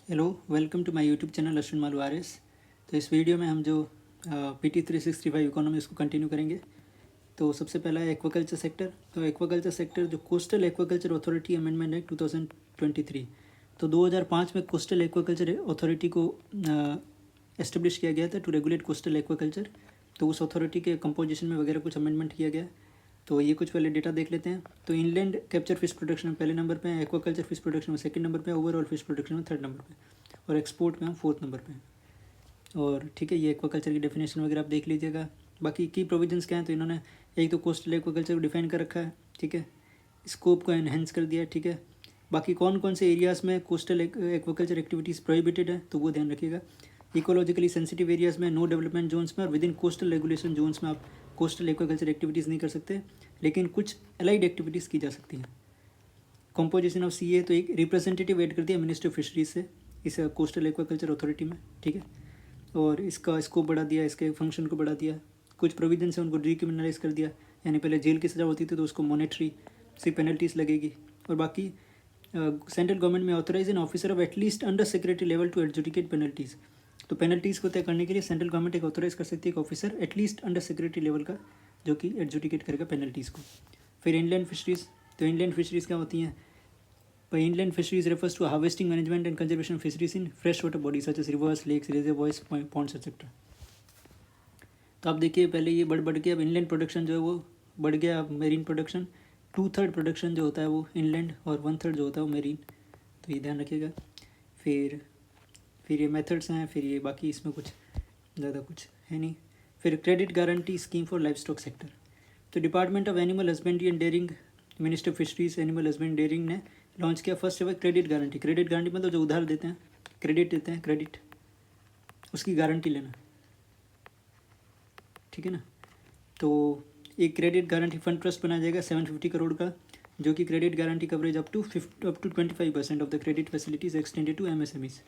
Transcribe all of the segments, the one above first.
Hello, welcome to my YouTube channel Ashwin Malu R S. तो इस video में हम जो PT 365 इकोनॉमी उसको कंटिन्यू करेंगे। तो सबसे पहला है एक्वाकल्चर सेक्टर। तो एक्वाकल्चर सेक्टर जो coastal aquaculture authority amendment act 2023, तो 2005 में कोस्टल एक्वाकल्चर अथॉरिटी को एस्टेब्लिश किया गया था टू रेगुलेट कोस्टल एक्वाकल्चर। तो उस अथॉरिटी के कंपोजिशन में वगैरह कुछ अमेंडमेंट किया गया। तो ये कुछ पहले डेटा देख लेते हैं। तो इनलैंड कैप्चर फिश प्रोडक्शन में पहले नंबर पे है, एक्वाकल्चर फिश प्रोडक्शन में सेकंड नंबर पे है, ओवरऑल फिश प्रोडक्शन में थर्ड नंबर पे, और एक्सपोर्ट में हम फोर्थ नंबर पे हैं। और ठीक है, ये एक्वाकल्चर की डेफिनेशन वगैरह आप देख लीजिएगा। बाकी की प्रोविजंस क्या हैं, तो इन्होंने एक तो कोस्टल एक्वाकल्चर को डिफाइन कर रखा है, ठीक है, स्कोप को एनहेंस कर दिया है, ठीक है। बाकी कौन कौन से एरियाज़ में कोस्टल एक्वाकल्चर एक्टिविटीज़ प्रोहिबिटेड है, तो वो ध्यान रखिएगा। इकोलॉजिकली सेंसिटिव एरियाज़ में, नो डेवलपमेंट जोन्स में और within coastal regulation zones में आप कोस्टल एक्वाकल्चर एक्टिविटीज़ नहीं कर सकते, लेकिन कुछ अलाइड एक्टिविटीज़ की जा सकती हैं। कॉम्पोजिशन ऑफ CA, तो एक रिप्रेजेंटेटिव ऐड कर दिया मिनिस्ट्री ऑफ फिशरीज से इस कोस्टल एक्वाकल्चर अथॉरिटी में, ठीक है। और इसका स्कोप बढ़ा दिया, इसके फंक्शन को बढ़ा दिया। कुछ प्रोविजन से उनको डिक्रिमिनलाइज कर दिया, यानी पहले जेल की सज़ा होती थी तो उसको मॉनेटरी सी पेनल्टीज लगेगी। और बाकी सेंट्रल गवर्नमेंट में authorise an officer of at least under secretary level to adjudicate penalties. तो पेनल्टीज़ को तय करने के लिए सेंट्रल गवर्नमेंट एक ऑथराइज कर सकती है एक officer at least under secretary level का, जो कि एडजुडिकेट करेगा पेनल्टीज़ को। फिर इनलैंड फिशरीज़, तो इनलैंड फिशरीज़ क्या होती हैं? Inland fisheries refers to harvesting, management and conservation of fisheries in freshwater bodies such as rivers, lakes, reservoirs, ponds etc. तो आप देखिए पहले ये बढ़ के अब इनलैंड प्रोडक्शन जो है वो बढ़ गया। अब मेरीन प्रोडक्शन 2/3 प्रोडक्शन जो होता है वो इनलैंड और 1/3 जो होता है वो मेरीन, तो ये ध्यान रखिएगा। फिर ये मेथड्स हैं, फिर ये बाकी इसमें कुछ ज़्यादा कुछ है नहीं। फिर credit guarantee scheme for livestock sector. तो department of animal husbandry and dairying, minister of fisheries animal husband dairying ने लॉन्च किया first ever credit guarantee. Credit guarantee मतलब जो उधार देते हैं, क्रेडिट देते हैं, क्रेडिट, उसकी गारंटी लेना, ठीक है ना। तो एक क्रेडिट गारंटी फंड ट्रस्ट बनाया जाएगा 750 करोड़ का, जो कि credit guarantee coverage up to 25% of the credit facilities extended to MSMEs,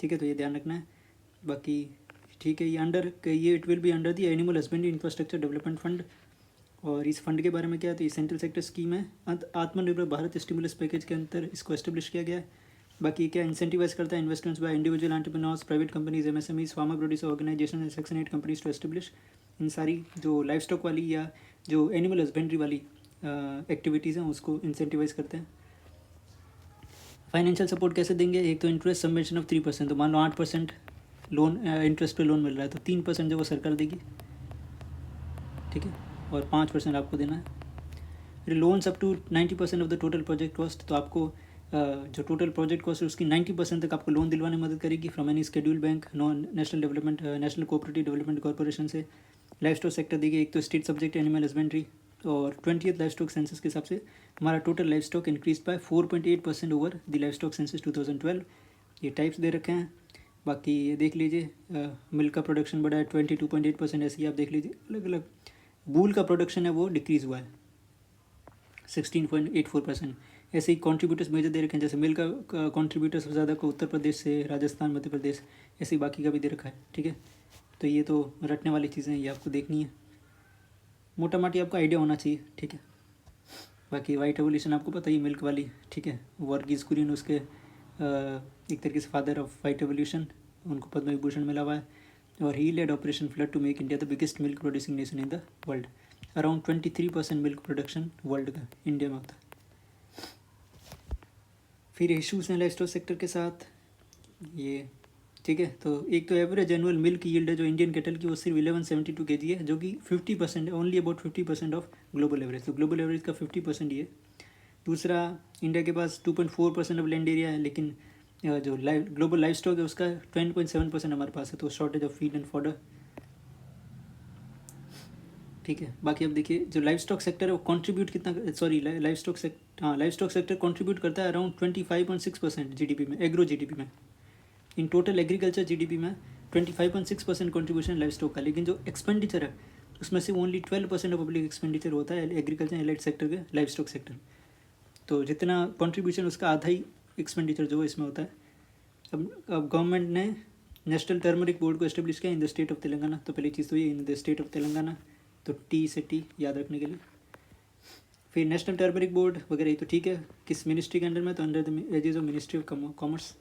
ठीक है। तो ये ध्यान रखना है। बाकी ठीक है, ये it will be under the animal husbandry infrastructure development fund. और इस फंड के बारे में क्या है, तो ये सेंट्रल सेक्टर स्कीम है, आत्मनिर्भर भारत स्टिमुलस पैकेज के अंदर इसको एस्टेब्लिश किया गया है। बाकी क्या इंसेंटिवाइज करता है investments by individual entrepreneurs, private companies, MSMEs, farmer producer organisation and section 8 companies to establish. इन सारी जो लाइफ स्टॉक वाली या जो एनिमल हस्बेंड्री वाली एक्टिविटीज़ हैं उसको इंसेंटिवाइज करते हैं। फाइनेंशियल सपोर्ट कैसे देंगे? एक तो इंटरेस्ट सबवेंशन ऑफ 3%, तो मान लो 8% लोन इंटरेस्ट पे लोन मिल रहा है, तो 3% जो वो सरकार देगी, ठीक है, और 5% आपको देना है। फिर loans up to 90% of the total project cost, तो आपको जो टोटल प्रोजेक्ट कॉस्ट है उसकी 90% तक आपको लोन दिलवाने में मदद करेगी from any schedule bank, national cooperative development corporation से। लाइफ स्टॉक सेक्टर देखिए, एक तो स्टेट सब्जेक्ट एनिमल हस्बेंड्री, और 20th लाइफ स्टॉक सेंसस के हिसाब से हमारा total life stock increase by 4.8% over the life stock census 2012। ये टाइप्स दे रखे हैं। बाकी ये देख लीजिए, मिल्क का प्रोडक्शन बढ़ा है 22.8%, ऐसे ही आप देख लीजिए अलग अलग। बूल का प्रोडक्शन है वो डिक्रीज़ हुआ है 16.84%। ऐसे ही कॉन्ट्रीब्यूटर्स मेजर दे रखे हैं, जैसे मिल्क का कॉन्ट्रीब्यूटर सबसे ज़्यादा को उत्तर प्रदेश से, राजस्थान, मध्य प्रदेश, ऐसे ही बाकी का भी दे रखा है, ठीक है। तो ये तो रटने वाली चीज़ें हैं, ये आपको देखनी है, मोटा मोटी आपको आइडिया होना चाहिए, ठीक है। बाकी वाइट एवोल्यूशन आपको पता ही, मिल्क वाली, ठीक है। वर्गीज कुरियन उसके एक तरीके से फादर ऑफ वाइट एवोल्यूशन, उनको पद्म विभूषण मिला हुआ है। और he led operation flood to make India the biggest milk producing nation in the world. Around 23% milk production world का इंडिया में होता है। फिर इशूज़ हैं लाइफ स्टॉक सेक्टर के साथ ये, ठीक है। तो एक तो एवरेज एनुअल मिल्क यील्ड है जो इंडियन केटल की, वो सिर्फ 1172 kg है, जो कि 50% only about 50% of global average. तो ग्लोबल एवरेज का 50% ये। दूसरा, इंडिया के पास 2.4% ऑफ लैंड एरिया है, लेकिन जो ग्लोबल लाइफ स्टॉक है उसका 10.7% हमारे पास है, तो shortage of feed and fodder, ठीक है। बाकी अब देखिए जो लाइफ स्टॉक सेक्टर है वो कंट्रीब्यूट कितना, लाइफ स्टॉक सेक्टर कंट्रीब्यूट करता है अराउंड 25.6% GDP में, एग्रो GDP में। इन टोटल एग्रीकल्चर GDP में 25.6% कॉन्ट्रीब्यूशन लाइफ स्टॉक का। लेकिन जो एक्सपेंडिचर है उसमें से ओनली 12% ऑफ पब्लिक एक्सपेंडिचर होता है एग्रीकल्चर एलाइड सेक्टर के लाइफ स्टॉक सेक्टर। तो जितना कॉन्ट्रीब्यूशन उसका आधा ही एक्सपेंडिचर जो है इसमें होता है। अब गवर्नमेंट ने नेशनल टर्मरिक बोर्ड को एस्टेब्लिश किया in the state of Telangana. तो पहली चीज़ तो ये in the state of Telangana, तो टी से टी याद रखने के लिए। फिर नेशनल टर्मरिक बोर्ड वगैरह ये तो ठीक है, किस मिनिस्ट्री के अंडर में, तो under the aegis of ministry of commerce.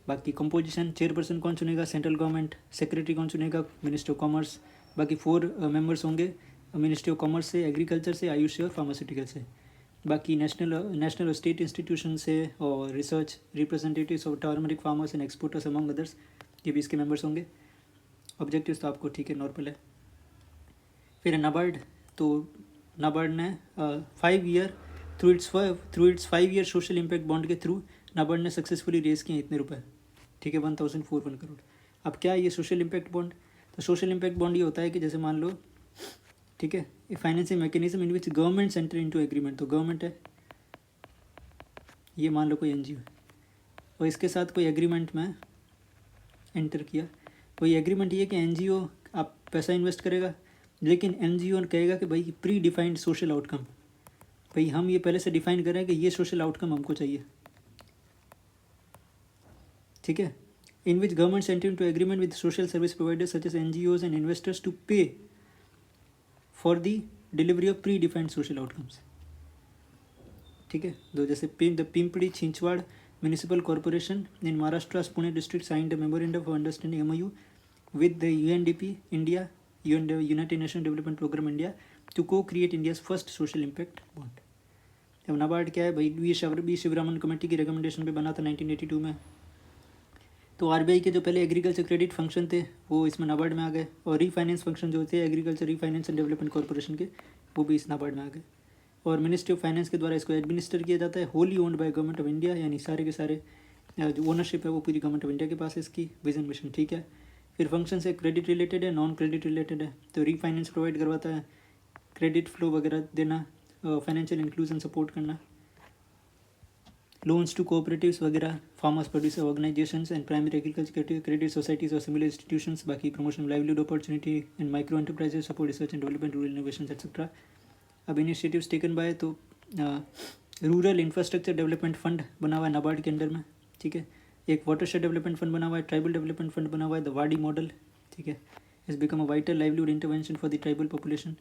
बाकी कंपोजिशन, चेयरपर्सन कौन चुनेगा, सेंट्रल गवर्नमेंट, सेक्रेटरी कौन चुनेगा, मिनिस्ट्री ऑफ कॉमर्स, बाकी 4 मेंबर्स होंगे मिनिस्ट्री ऑफ कॉमर्स से, एग्रीकल्चर से, आयुष से और फार्मास्यूटिकल से। बाकी नेशनल और स्टेट इंस्टीट्यूशन से और research representatives of turmeric farmers and exporters among others, ये भी इसके मेंबर्स होंगे। ऑब्जेक्टिव्स तो आपको ठीक है नॉर्मल है। फिर नाबार्ड, तो नाबार्ड ने 5 year through it's 5 year social impact bond के थ्रू नाबार्ड ने सक्सेसफुली रेज किए इतने रुपए, ठीक है, 1041 करोड़। अब क्या है ये सोशल इम्पैक्ट बॉन्ड? तो सोशल इम्पैक्ट बॉन्ड ये होता है कि जैसे मान लो, ठीक है, a financing mechanism in which government enter into agreement, तो गवर्नमेंट है, ये मान लो कोई एनजीओ है और इसके साथ कोई एग्रीमेंट में एंटर किया। कोई एग्रीमेंट ये कि एनजीओ आप पैसा इन्वेस्ट करेगा, लेकिन एनजीओ कहेगा कि भाई प्री डिफाइंड सोशल आउटकम, भाई हम ये पहले से डिफाइन कर रहे हैं कि ये सोशल आउटकम हमको चाहिए, ठीक है। In which government enter into agreement with social service providers such as NGOs and investors to pay for the delivery of pre defined social outcomes, ठीक है। दो जैसे the Pimpri Chinchwad municipal corporation in Maharashtra Pune district signed a memorandum of understanding MOU with the UNDP India, United Nations Development Program India to co-create India's first social impact bond। अब नाबार्ड क्या है भाई, B Sivaraman committee की recommendation पे बना था 1982 में। तो RBI के जो पहले एग्रीकल्चर क्रेडिट फंक्शन थे वो इसमें नाबार्ड में आ गए, और रीफाइनेंस फंक्शन जो थे agriculture refinance and development corporation के, वो भी इस नाबार्ड में आ गए। और मिनिस्ट्री ऑफ फाइनेंस के द्वारा इसको एडमिनिस्टर किया जाता है, wholly owned by government of India, यानी सारे के सारे जो ओनरशिप है वो पूरी गवर्नमेंट ऑफ इंडिया के पास है इसकी, विजन मिशन, ठीक है। फिर फंक्शन से क्रेडिट रिलेटेड है, नॉन क्रेडिट रिलेटेड है। तो रीफाइनेंस प्रोवाइड करवाता है, क्रेडिट फ्लो वगैरह देना, फाइनेंशियल इंक्लूजन सपोर्ट करना, लोन्स टू कोऑपरेटिव्स वगैरह, farmers producer organisations and primary agriculture credit societies और सिमिलर इंस्टीट्यूशंस। बाकी promotion livelihood opportunity and micro enterprises, support research and development, rural innovation etcetera. अब initiatives taken by, तो rural infrastructure development fund बना हुआ है नाबार्ड के under में, ठीक है। एक वाटरशेड डेवलपमेंट फंड बना हुआ है, ट्राइबल डेवलपमेंट फंड बना हुआ है, द वाडी मॉडल, ठीक है, is become a vital livelihood intervention for the tribal population.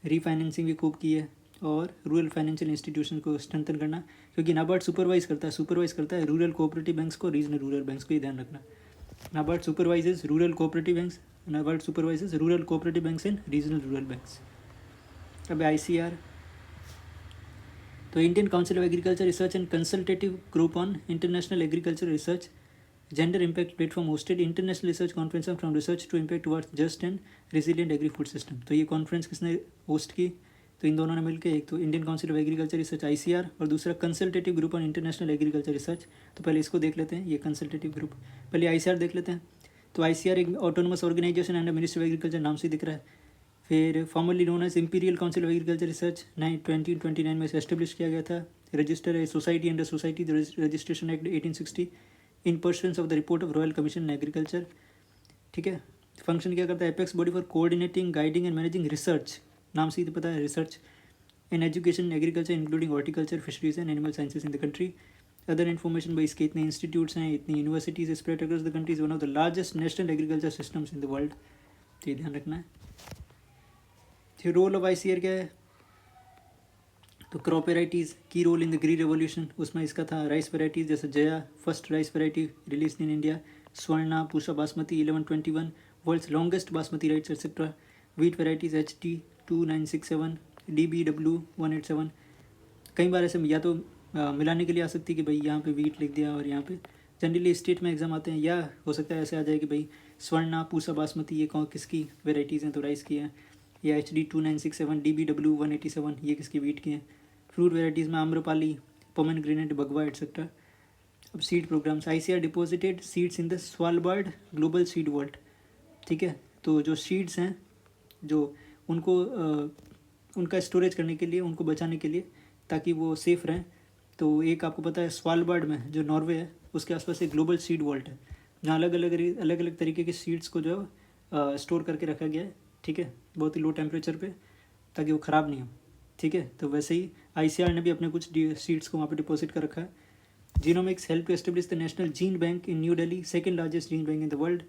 Refinancing भी खूब की है, और रूरल फाइनेंशियल इंस्टीट्यूशन को स्ट्रेंथन करना, क्योंकि नाबार्ड सुपरवाइज करता है रूरल कोऑपरेटिव बैंक्स को, रीजनल रूरल बैंक्स को, ये ध्यान रखना। NABARD supervises rural cooperative banks, NABARD supervises rural cooperative banks and regional rural banks. अब ICR, तो Indian council of agriculture research and consultative group on international agriculture research gender impact platform hosted international research conference from research to impact towards just and resilient agri food system. तो ये conference किसने host की? तो इन दोनों ने मिलकर, एक तो Indian council of agriculture research ICR और दूसरा consultative group on international agriculture research. तो पहले इसको देख लेते हैं, ये कंसल्टेटिव ग्रुप, पहले ICR देख लेते हैं। तो ICR एक autonomous organisation under ministry of agriculture, नाम से दिख रहा है। फिर formally known as imperial council of agriculture research 2029 में से एस्टेब्लिश किया गया था। रजिस्टर है society under society registration act 1860 in pursuance of the report of royal commission in agriculture, ठीक है। फंक्शन क्या करता है? Apex body for coordinating, guiding and managing research, नाम से ही तो पता है, research in education in agriculture including horticulture, fisheries and animal sciences in the country. Other information भाई, इसके इतने इंस्टीट्यूट्स हैं, इतनी universities spread across the country, is one of the largest national agriculture systems in the world, तो ये ध्यान रखना है। फिर रोल ऑफ ICR क्या है? तो क्रॉप वेराइटीज़ की role in the green revolution, उसमें इसका था। राइस वेराइटीज़ जैसे Jaya, first rice variety release in India, Swarna, Pusa basmati 1121, world's longest basmati rights etcetera. Wheat varieties HT 2967, DBW 187। कई बार ऐसे या तो मिलाने के लिए आ सकती है कि भाई यहाँ पे वीट लिख दिया और यहाँ पे, जनरली स्टेट में एग्जाम आते हैं, या हो सकता है ऐसे आ जाए कि भाई स्वर्णा, पूषा बासमती ये कौन किसकी वेराइटीज़ हैं, तो राइस की हैं, या HD 2967, DBW 187 ये किसकी वीट की हैं। फ्रूट वेराइटीज़ में आम्रपाली, पोमेग्रेनेट, बगवा एट्सेट्रा। अब seed programmes, ICR deposited seeds in the Svalbard global seed vault, ठीक है। तो जो सीड्स हैं, जो उनको उनका स्टोरेज करने के लिए, उनको बचाने के लिए, ताकि वो सेफ़ रहें, तो एक आपको पता है स्वालबार्ड में जो नॉर्वे है उसके आसपास एक ग्लोबल सीड वॉल्ट है, जहाँ अलग अलग तरीके के सीड्स को जो स्टोर करके रखा गया है, ठीक है, बहुत ही लो टेम्परेचर पे, ताकि वो ख़राब नहीं हो, ठीक है। तो वैसे ही ICR ने भी अपने कुछ सीड्स को वहाँ पे डिपॉजिट कर रखा है। Genomics help to establish the national gene bank in New Delhi, second largest gene bank in the world.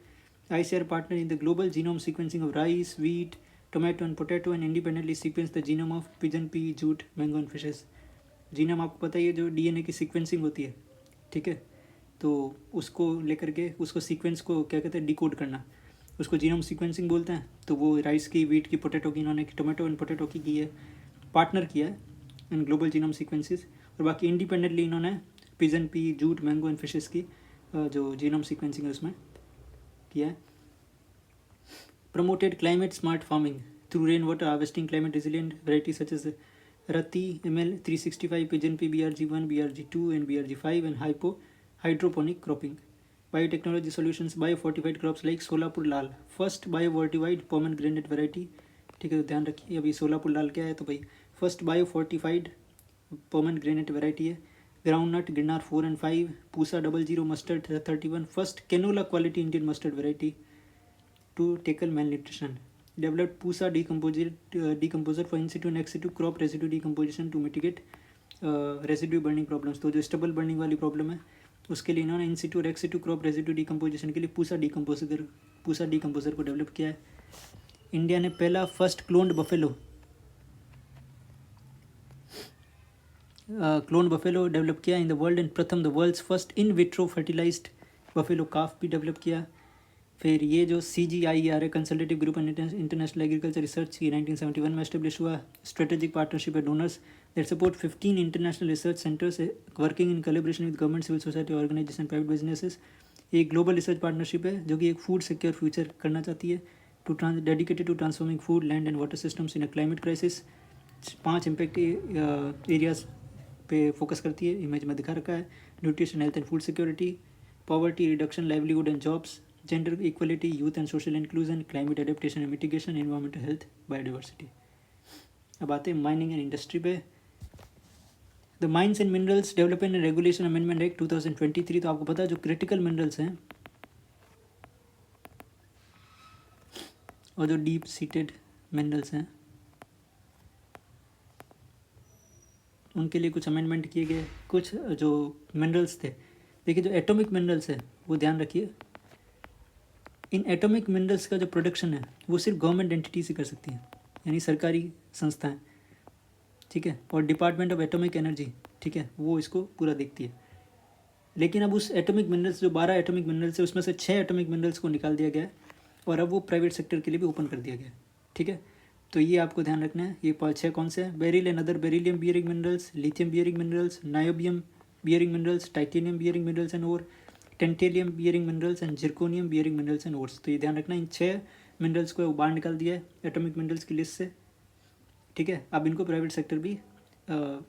ICR partner in the global genome sequencing of rice, wheat, tomato and potato and independently sequence the genome of pigeon pea, jute, mango and fishes. Genome आपको पता ही है, जो DNA की sequencing होती है, ठीक है, तो उसको लेकर के उसको सीक्वेंस को क्या कहते हैं, डिकोड करना, उसको जीनोम सीक्वेंसिंग बोलते हैं। तो वो राइस की, वीट की, पोटैटो की, इन्होंने टोमेटो एंड पोटैटो की है, पार्टनर किया है इन ग्लोबल जीनोम सीक्वेंसेस। और बाकी इंडिपेंडेंटली इन्होंने pigeon pea, jute, mango and fishes की जो जीनोम सीक्वेंसिंग है उसमें किया है। Promoted climate smart farming through rain water harvesting, climate resilient variety such as Ratti ML 365, pigeon pea BRG1, BRG2 and BRG5 and hydroponic cropping. Biotechnology solutions, biofortified crops like Solapur Lal, first biofortified pomegranate variety. ठीक है, तो ध्यान रखिए अभी सोलापुर लाल क्या है, तो भाई फर्स्ट बायोफोर्टिफाइड पोमेग्रेनेट वैरायटी है। Ground nut Girnar 4 and 5, Pusa 00 mustard 31, first canola quality Indian mustard variety to tackle malnutrition. Developed Pusa decomposer for in situ and ex situ crop residue decomposition to mitigate residue burning problems। तो जो stubble burning वाली problem है उसके लिए इन्होंने इन सिटू और ex situ crop residue decomposition के लिए पूसा डिकम्पोजर को डेवलप किया है। इंडिया ने पहला फर्स्ट क्लोन्ड बफेलो डेवलप किया इन द वर्ल्ड एंड प्रथम the world's first in vitro fertilised buffalo calf भी डेवलप किया। फिर ये जो CGIAR है, consultative group and international agriculture research की 1971 में एस्टेब्लिश हुआ। स्ट्रेटेजिक पार्टनरशिप है donors that support 15 international research centres working in collaboration with government, civil society organisation, private businesses. ये ग्लोबल रिसर्च पार्टनरशिप है जो कि एक फूड सिक्योर फ्यूचर करना चाहती है, dedicated to transforming food, land and water systems in a climate crisis. 5 impact areas पे focus करती है, इमेज में दिखा रखा है। Nutrition, health and food security, poverty reduction, livelihood and jobs, gender equality, youth and social inclusion, climate adaptation and mitigation, environmental health, biodiversity. अब आते हैं माइनिंग एंड इंडस्ट्री पे। The mines and minerals development and regulation amendment act 2023। तो आपको पता है जो critical minerals हैं और जो डीप सीटेड मिनरल्स हैं उनके लिए कुछ अमेंडमेंट किए गए। कुछ जो मिनरल्स थे, देखिए जो एटॉमिक मिनरल्स है वो ध्यान रखिए, इन एटॉमिक मिनरल्स का जो प्रोडक्शन है वो सिर्फ गवर्नमेंट एंटिटी से कर सकती हैं, यानी सरकारी संस्थाएं, ठीक है, और डिपार्टमेंट ऑफ एटॉमिक एनर्जी, ठीक है, वो इसको पूरा देखती है। लेकिन अब उस एटॉमिक मिनरल्स जो 12 एटॉमिक मिनरल्स है उसमें से 6 एटॉमिक मिनरल्स को निकाल दिया गया है और अब वो प्राइवेट सेक्टर के लिए भी ओपन कर दिया गया है। ठीक है, तो ये आपको ध्यान रखना है। ये 6 कौन से हैं? Beryl and other beryllium bearing minerals, lithium bearing minerals, niobium bearing minerals, titanium bearing minerals and और, tantalum bearing minerals and zirconium bearing minerals and ores. तो ये ध्यान रखना, इन 6 मिनरल्स को बाहर निकाल दिया है एटॉमिक मिनरल्स की लिस्ट से। ठीक है, अब इनको प्राइवेट सेक्टर भी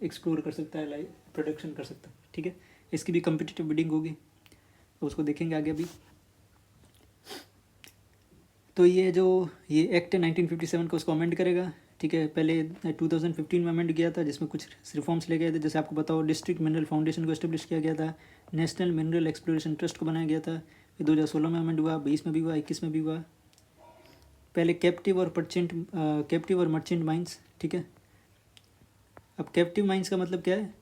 एक्सप्लोर कर सकता है, प्रोडक्शन कर सकता है। ठीक है, इसकी भी कम्पिटिटिव बिडिंग होगी, तो उसको देखेंगे आगे अभी। तो ये एक्ट है 1957 को उसको अमेंड करेगा। ठीक है, पहले 2015 में अमेंड किया था जिसमें कुछ रिफॉर्म्स ले गए थे, जैसे आपको पता हो डिस्ट्रिक्ट मिनरल फाउंडेशन को एस्टेब्लिश किया गया था, नेशनल मिनरल एक्सप्लोरेशन ट्रस्ट को बनाया गया था, ये 2016 में अमेंड हुआ, 20 में भी हुआ, 21 में भी हुआ। पहले कैप्टिव और मर्चेंट माइंस। ठीक है, अब कैप्टिव माइंस का मतलब क्या है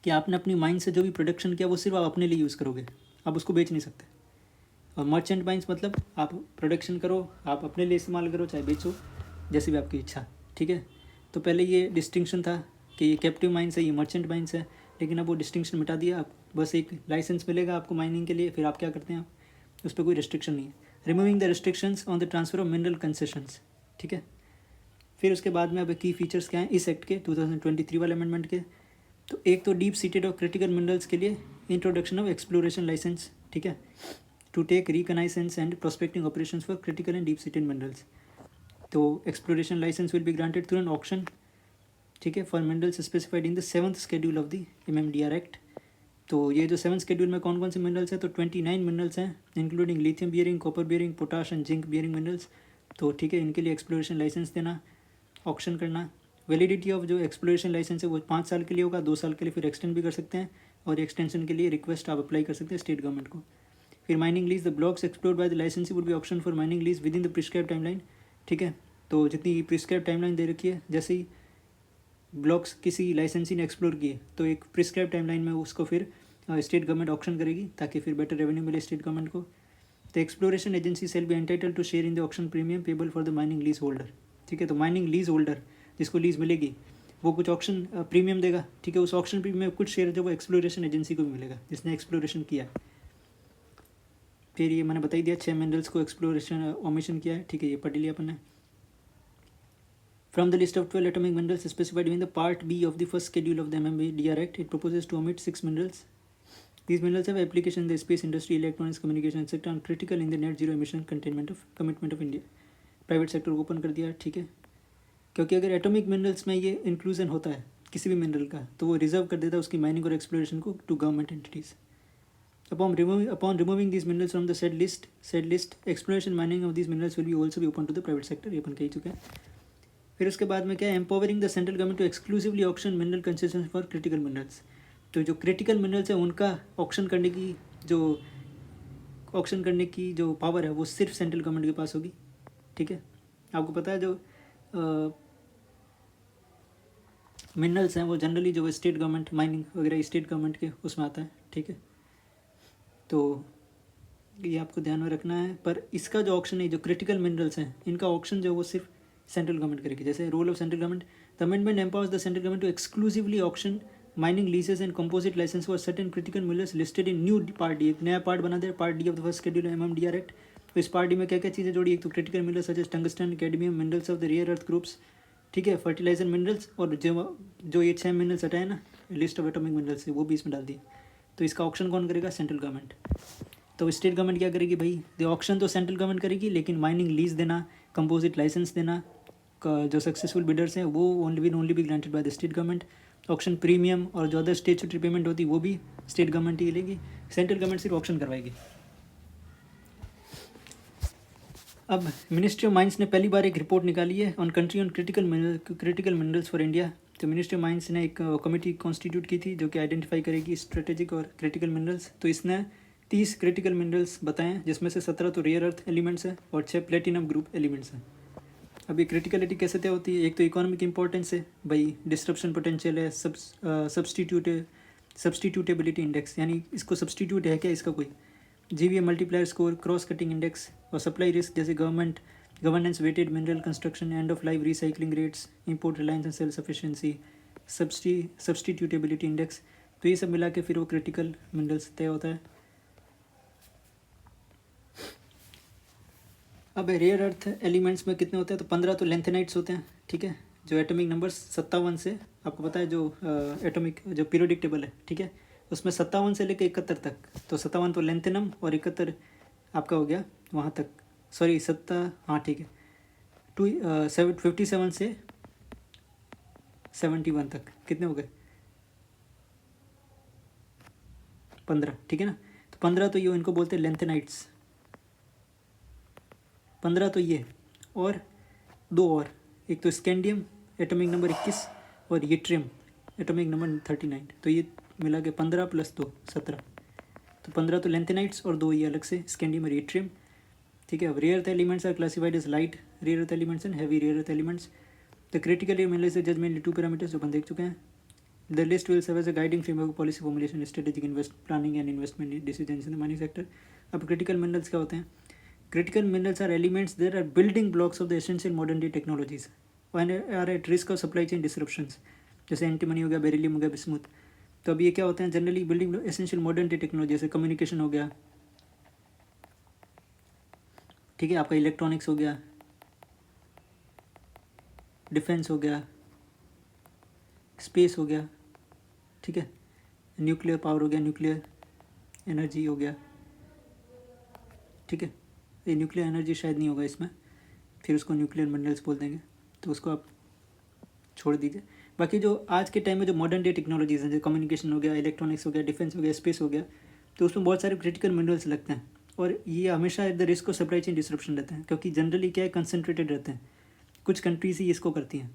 कि आपने अपनी माइंस से जो भी प्रोडक्शन किया वो सिर्फ आप अपने लिए यूज़ करोगे, आप उसको बेच नहीं सकते। और मर्चेंट माइंस मतलब आप प्रोडक्शन करो, आप अपने लिए इस्तेमाल करो, चाहे बेचो, जैसी भी आपकी इच्छा। ठीक है, तो पहले ये डिस्टिंक्शन था कि ये कैप्टिव माइंस है, ये मर्चेंट माइंस है, लेकिन अब वो डिस्टिंक्शन मिटा दिया। आप बस एक लाइसेंस मिलेगा आपको माइनिंग के लिए, फिर आप क्या करते हैं, उस पर कोई रिस्ट्रिक्शन नहीं है। Removing the restrictions on the transfer of mineral concessions. ठीक है, फिर उसके बाद में अब की फीचर्स क्या हैं इस एक्ट के 2023 वाले अमेंडमेंट के। तो एक तो डीप सीटेड और क्रिटिकल मिनरल्स के लिए इंट्रोडक्शन ऑफ एक्सप्लोरेशन लाइसेंस। ठीक है, to take reconnaissance and prospecting operations for critical and deep seated minerals. तो exploration licence will be granted through an auction. ठीक है, for minerals specified in the 7th schedule of the MMDR act. तो ये जो 7th schedule में कौन कौन से मिनरल्स हैं, तो 29 मिनरल्स हैं, including lithium bearing, copper bearing, potash and zinc bearing minerals. तो ठीक है, इनके लिए एक्सप्लोरेशन लाइसेंस देना, ऑक्शन करना। वैलिडिटी ऑफ जो एक्सप्लोरेशन लाइसेंस है वो 5 साल के लिए होगा, 2 साल के लिए फिर एक्सटेंड भी कर सकते हैं, और एक्सटेंशन के लिए रिक्वेस्ट आप अप्लाई कर सकते हैं स्टेट गवर्नमेंट को। फिर mining lease, the blocks explored by the licensee would be option for mining lease within the prescribe timeline. ठीक है, तो जितनी प्रिस्क्राइब टाइमलाइन दे रखी है, जैसे ही ब्लॉक्स किसी लाइसेंसी ने एक्सप्लोर किए तो एक प्रिस्क्राइब टाइमलाइन में उसको फिर स्टेट गवर्नमेंट ऑप्शन करेगी ताकि फिर बेटर रेवेन्यू मिले स्टेट गवर्नमेंट को। The exploration agency shall be entitled to share in the auction premium payable for the mining lease holder. ठीक है, तो माइनिंग लीज होल्डर जिसको लीज मिलेगी वो कुछ ऑक्शन प्रीमियम देगा, ठीक है। उस ऑक्शन प्रीमियम में कुछ शेयर जो वो एक्सप्लोरेशन एजेंसी को भी मिलेगा जिसने एक्सप्लोरेशन किया। फिर ये मैंने बता ही दिया 6 मिनरल्स को एक्सप्लोरेशन ओमिशन किया है, ठीक है, ये पढ़ लिया अपन ने। From the list of 12 atomic minerals specified in the Part B of the first schedule of the MMDR Act, it proposes to omit 6 minerals. These minerals have application in the space industry, electronics, communication, etc. and critical in the net zero emission containment of commitment of India. Private sector को open कर दिया, ठीक है, क्योंकि अगर atomic minerals में ये inclusion होता है किसी भी मिनरल का तो वो रिजर्व कर देता है उसकी माइनिंग और एक्सप्लोरेशन को to government entities. Upon removing these minerals from the said list, exploration mining of these minerals will be also be open to the private sector, ये अपन कह चुके हैं। फिर उसके बाद में क्या है, empowering the central government to exclusively auction mineral concession for critical minerals. तो जो क्रिटिकल मिनरल्स है उनका ऑक्शन करने की जो पावर है वो सिर्फ सेंट्रल गवर्नमेंट के पास होगी, ठीक है। आपको पता है जो मिनरल्स हैं वो जनरली जो स्टेट गवर्नमेंट माइनिंग वगैरह स्टेट गवर्नमेंट के उसमें आता है, ठीक है। तो ये आपको ध्यान में रखना है। पर इसका जो ऑक्शन है, जो क्रिटिकल मिनरल्स हैं इनका ऑक्शन जो वो सिर्फ सेंट्रल गवर्नमेंट करेगी। जैसे role of central government, the amendment empowers the central government to exclusively auction mining leases and composite licence for certain critical minerals listed in new part D. एक नया part बना दिया, part D of the first schedule MMDR act. तो इस part D में क्या क्या चीज़ें जोड़ी, एक तो critical minerals such as tungsten, cadmium, minerals of the rare earth groups, ठीक है, फर्टिलाइजर मिनरल्स, और जो ये 6 मिनरल्स हटाए ना लिस्ट ऑफ एटॉमिक मिनरल्स से वो भी इसमें डाल दिए। तो इसका ऑक्शन कौन करेगा, सेंट्रल गवर्नमेंट। तो स्टेट गवर्नमेंट क्या करेगी भाई, द ऑक्शन तो सेंट्रल गवर्नमेंट करेगी, लेकिन माइनिंग लीज देना, कंपोजिट लाइसेंस देना जो सक्सेसफुल बिडर्स हैं वो only be granted by the state government. Auction premium और जो अदर स्टेचुटरी पेमेंट होती है वो भी स्टेट गवर्नमेंट ही लेगी, सेंट्रल गवर्नमेंट सिर्फ ऑक्शन करवाएगी। अब मिनिस्ट्री ऑफ माइंस ने पहली बार एक रिपोर्ट निकाली है on country on critical minerals for India. तो मिनिस्ट्री ऑफ माइंस ने एक कमेटी कॉन्स्टिट्यूट की थी जो कि आइडेंटिफाई करेगी स्ट्रेटेजिक और क्रिटिकल मिनरल्स। तो इसने 30 क्रिटिकल मिनरल्स बताए हैं जिसमें से 17 तो रेयर अर्थ एलिमेंट्स हैं और 6 प्लेटिनम ग्रुप एलिमेंट्स हैं। अब ये क्रिटिकलिटी कैसे तय होती है, एक तो इकोनॉमिक इंपॉर्टेंस है भाई, डिस्ट्रप्शन पोटेंशियल है, सब्सटीट्यूटेबिलिटी इंडेक्स, यानी इसको सब्सटीट्यूट है क्या इसका कोई, GVA multiplier score, cross cutting index, और सप्लाई रिस्क जैसे governance weighted mineral construction, end of life recycling rates, import reliance and self sufficiency, substitutability index. तो ये सब मिला के फिर वो क्रिटिकल मिनरल्स तय होता है। अब रेयर अर्थ एलिमेंट्स में कितने होते हैं, तो 15 तो लेंथेनाइट्स होते हैं, ठीक है, जो एटॉमिक नंबर 57 से, आपको पता है जो एटॉमिक जो पीरियोडिक टेबल है, ठीक है, उसमें 57 से लेकर 71 तक, तो 57 तो लेंथेनम और 71 आपका हो गया वहाँ तक, सॉरी 7, हाँ ठीक है, 57 से 71 तक कितने हो गए, 15, ठीक है ना। तो 15 तो ये इनको बोलते हैं लेंथेनाइट्स, 15 तो ये, और 2 और, एक तो स्कैंडियम एटॉमिक नंबर 21 और यट्रियम एटॉमिक नंबर 39। तो ये मिला के 15 + 2 17। तो 15 तो लेंथेनाइट्स और 2 ये अलग से स्कैंडियम और यट्रियम, ठीक है। अब rare earth elements are classified as light rare earth elements and heavy rare earth elements. The critical minerals जज मेनली 2 पैरामीटर्स जो अपन देख चुके हैं। The list will serve as a guiding framework policy formulation strategic planning and investment decisions in the mining sector. अब critical minerals क्या होते हैं, critical minerals are elements that are building blocks of the essential modern day technologies and are at risk of supply chain disruptions, जैसे antimony हो गया, beryllium हो गया, bismuth. तो अब ये क्या होते हैं, generally building essential modern day technology, जैसे कम्युनिकेशन हो गया, ठीक है, आपका इलेक्ट्रॉनिक्स हो गया, डिफेंस हो गया, स्पेस हो गया, ठीक है, न्यूक्लियर पावर हो गया, न्यूक्लियर एनर्जी हो गया, ठीक है। ये न्यूक्लियर एनर्जी शायद नहीं होगा इसमें, फिर उसको न्यूक्लियर मिनरल्स बोल देंगे, तो उसको आप छोड़ दीजिए। बाकी जो आज के टाइम में जो मॉडर्न डे टेक्नोलॉजीज़ हैं, जो कम्युनिकेशन हो गया, इलेक्ट्रॉनिक्स हो गया, डिफेंस हो गया, स्पेस हो गया, तो उसमें बहुत सारे क्रिटिकल मिनरल्स लगते हैं, और ये हमेशा at the risk of supply chain disruption रहते हैं, क्योंकि जनरली क्या है, कंसनट्रेटेड रहते हैं, कुछ कंट्रीज ही इसको करती हैं।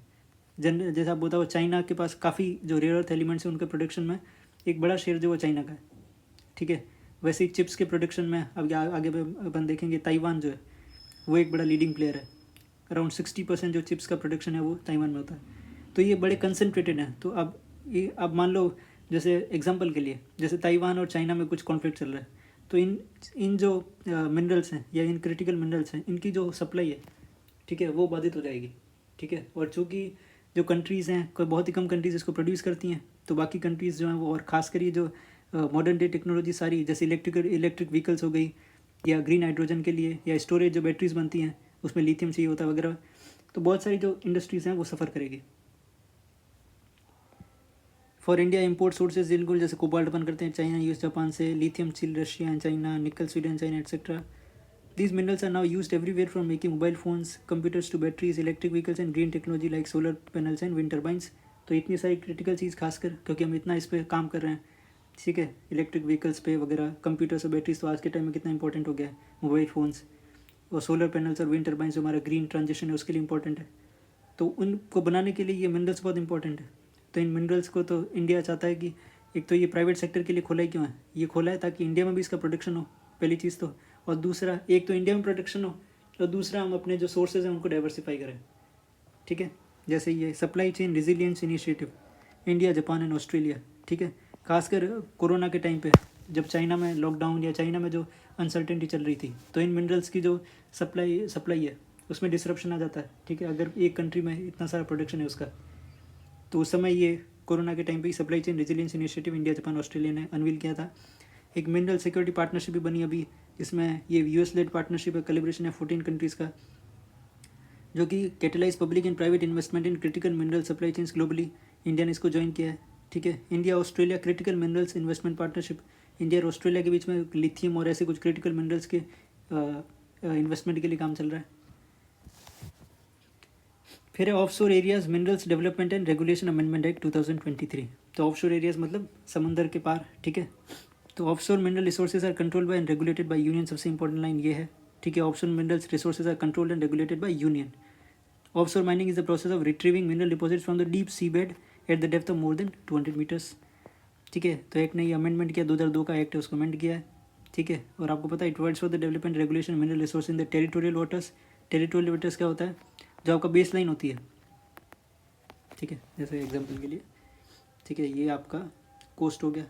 जैसे आप बताओ, चाइना के पास काफ़ी जो रेयर अर्थ एलिमेंट्स हैं उनके प्रोडक्शन में एक बड़ा शेयर जो वो चाइना का है, ठीक है। वैसे ही चिप्स के प्रोडक्शन में अब आगे अपन देखेंगे, ताइवान जो है वो एक बड़ा लीडिंग प्लेयर है, अराउंड 60% जो चिप्स का प्रोडक्शन है वो ताइवान में होता है। तो ये बड़े कंसनट्रेटेड हैं। तो अब मान लो, जैसे एग्जांपल के लिए, जैसे ताइवान और चाइना में कुछ कॉन्फ्लिक्ट चल रहा है, तो इन जो मिनरल्स हैं या इन क्रिटिकल मिनरल्स हैं, इनकी जो सप्लाई है, ठीक है, वो बाधित हो जाएगी, ठीक है। और चूँकि जो कंट्रीज़ हैं, कोई बहुत ही कम कंट्रीज़ इसको प्रोड्यूस करती हैं, तो बाकी कंट्रीज़ जो हैं वो, और ख़ास कर ये जो मॉडर्न डे टेक्नोलॉजी सारी, जैसे इलेक्ट्रिक व्हीकल्स हो गई, या ग्रीन हाइड्रोजन के लिए, या स्टोरेज जो बैटरीज बनती हैं उसमें लिथियम चाहिए होता है वगैरह, तो बहुत सारी जो इंडस्ट्रीज़ हैं वो सफ़र करेगी। फॉर इंडिया इम्पोर्ट सोर्सेज बिल्कुल जैसे कोबाल्ट अपन करते हैं चाइना, यूएस, जापान से, lithium steel Russia and China, nickel Sweden China etcetera. These minerals are now used everywhere from making mobile phones, computers to batteries, electric vehicles and green technology like solar panels and wind turbines। तो इतनी सारी critical चीज़ खासकर क्योंकि हम इतना इस पर काम कर रहे हैं, ठीक है, इलेक्ट्रिक व्हीकल्स पे वगैरह, कंप्यूटर्स और बैटरीज तो आज के टाइम में कितना इंपॉर्टेंट हो गया है, मोबाइल फ़ोन्स और सोलर पैनल्स और विंड टर्बाइंस जो हमारा ग्रीन ट्रांजिशन है उसके लिए इंपॉर्टेंट है। तो उनको बनाने के लिए ये मिनरल्स बहुत इंपॉर्टेंट है। तो इन मिनरल्स को तो इंडिया चाहता है कि, एक तो ये प्राइवेट सेक्टर के लिए खोला ही क्यों है, ये खोला है ताकि इंडिया में भी इसका प्रोडक्शन हो, पहली चीज़ तो, और दूसरा, एक तो इंडिया में प्रोडक्शन हो, और दूसरा हम अपने जो सोर्सेज हैं उनको डाइवर्सिफाई करें, ठीक है। जैसे ये supply chain resilience initiative, India, Japan and Australia, ठीक है, खासकर कोरोना के टाइम पे जब चाइना में लॉकडाउन या चाइना में जो अनसर्टेनिटी चल रही थी, तो इन मिनरल्स की जो सप्लाई है उसमें डिसरप्शन आ जाता है, ठीक है, अगर एक कंट्री में इतना सारा प्रोडक्शन है उसका। तो उस समय ये कोरोना के टाइम पे supply chain resilience initiative India, Japan, Australia ने अनवील किया था। एक मिनरल सिक्योरिटी पार्टनरशिप भी बनी अभी, इसमें ये यूएस लेड पार्टनरशिप है, कोलैबोरेशन है 14 कंट्रीज़ का, जो कि catalyse public and private investment in critical mineral supply chains globally. India ने इसको ज्वाइन किया है, ठीक है। India Australia critical minerals investment partnership, India और ऑस्ट्रेलिया के बीच में लिथियम और ऐसे कुछ क्रिटिकल मिनरल्स के इन्वेस्टमेंट के लिए काम चल रहा है। फिर है offshore areas minerals development and regulation amendment act 2023। तो ऑफशोर एरियाज मतलब समंदर के पार, ठीक है। तो offshore mineral resources are controlled by and regulated by union, सबसे इंपॉर्टेंट लाइन ये है, ठीक है। Offshore minerals resources are controlled and regulated by union. Offshore mining is the process of retrieving mineral deposits from the deep sea bed at the depth of more than 200 metres, ठीक है। तो act ने ये amendment किया, 2002 का act है, उसको amend किया है, ठीक है। और आपको पता है it words for the development regulation mineral resource in the territorial waters. Territorial waters क्या होता है, जो आपका बेस लाइन होती है, ठीक है, जैसे एग्जाम्पल के लिए, ठीक है, ये आपका कोस्ट हो गया,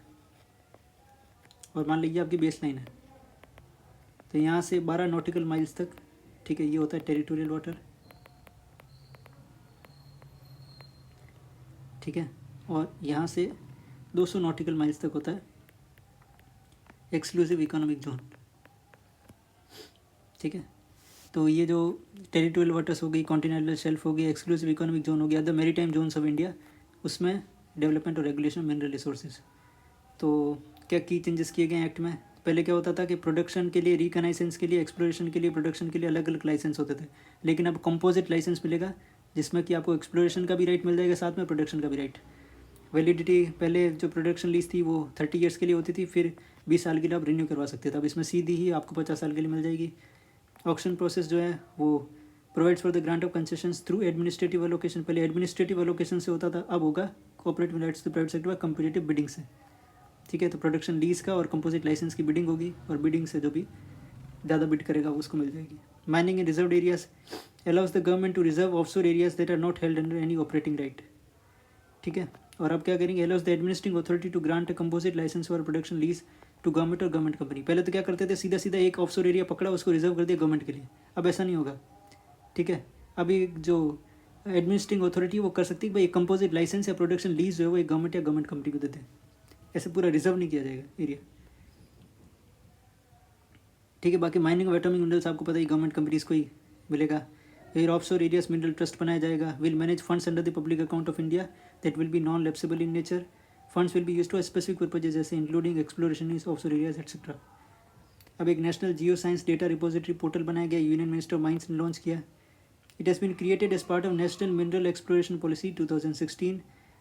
और मान लीजिए आपकी बेस लाइन है, तो यहाँ से 12 नॉटिकल माइल्स तक, ठीक है, ये होता है टेरिटोरियल वाटर, ठीक है। और यहाँ से 200 नॉटिकल माइल्स तक होता है एक्सक्लूसिव इकोनॉमिक जोन, ठीक है। तो ये जो टेरिटोरियल वाटर्स हो गई, कॉन्टिनेंटल शेल्फ हो गई, एक्सक्लूसिव इकोनॉमिक जोन हो गया, the maritime zones of India, उसमें डेवलपमेंट और रेगुलेशन मिनरल रिसोर्सेज। तो क्या की चेंजेस किए गए एक्ट में, पहले क्या होता था कि प्रोडक्शन के लिए, रिकनाइसेंस के लिए, एक्सप्लोरेशन के लिए, प्रोडक्शन के लिए अलग अलग लाइसेंस होते थे, लेकिन अब कंपोजिट लाइसेंस मिलेगा, जिसमें कि आपको एक्सप्लोरेशन का भी राइट मिल जाएगा, साथ में प्रोडक्शन का भी राइट। वैलिडिटी पहले जो प्रोडक्शन लीज थी वो 30 ईयर्स के लिए होती थी, फिर 20 साल के लिए आप रिन्यू करवा सकते थे, अब इसमें सीधी ही आपको 50 साल के लिए मिल जाएगी। ऑक्शन प्रोसेस जो है वो provides for the grant of concessions through administrative allocation, पहले एडमिनिस्ट्रेटिव अलोकेशन से होता था, अब होगा cooperative rights to private sector व कंपटीटिव बिडिंग से, ठीक है। तो प्रोडक्शन लीज का और कंपोजिट लाइसेंस की बिडिंग होगी, और बिडिंग से जो भी ज़्यादा बिड करेगा उसको मिल जाएगी। Mining in reserve areas allows the government to reserve offshore areas that are not held under any operating right, ठीक है। और अब क्या करेंगे, allows the administrating authority to grant a composite licence for production lease to government और government company. पहले तो क्या करते थे, सीधा सीधा एक ऑफशोर एरिया पकड़ा, उसको रिजर्व कर दिया गवर्नमेंट के लिए, अब ऐसा नहीं होगा, ठीक है। अभी जो एडमिनिस्ट्रेटिंग अथॉरिटी वो कर सकती है भाई कंपोजिट लाइसेंस या प्रोडक्शन लीज जो है वो एक गवर्नमेंट या गवर्नमेंट कंपनी को देते हैं, ऐसे पूरा रिजर्व नहीं किया जाएगा एरिया, ठीक है। बाकी माइनिंग ऑफ एटॉमिक मिनरल्स आपको पता ही गवर्नमेंट कंपनीज को ही मिलेगा। फिर ऑफशोर एरियाज मिनरल ट्रस्ट बनाया जाएगा, will manage funds under the public account of India that will be non lapsable in nature, funds will be used to specific purposes जैसे including exploration in offshore areas etcetera. अब एक national geo science data repository portal बनाया गया, union minister of mines ने launch किया। It has been created as part of national mineral exploration policy 2016।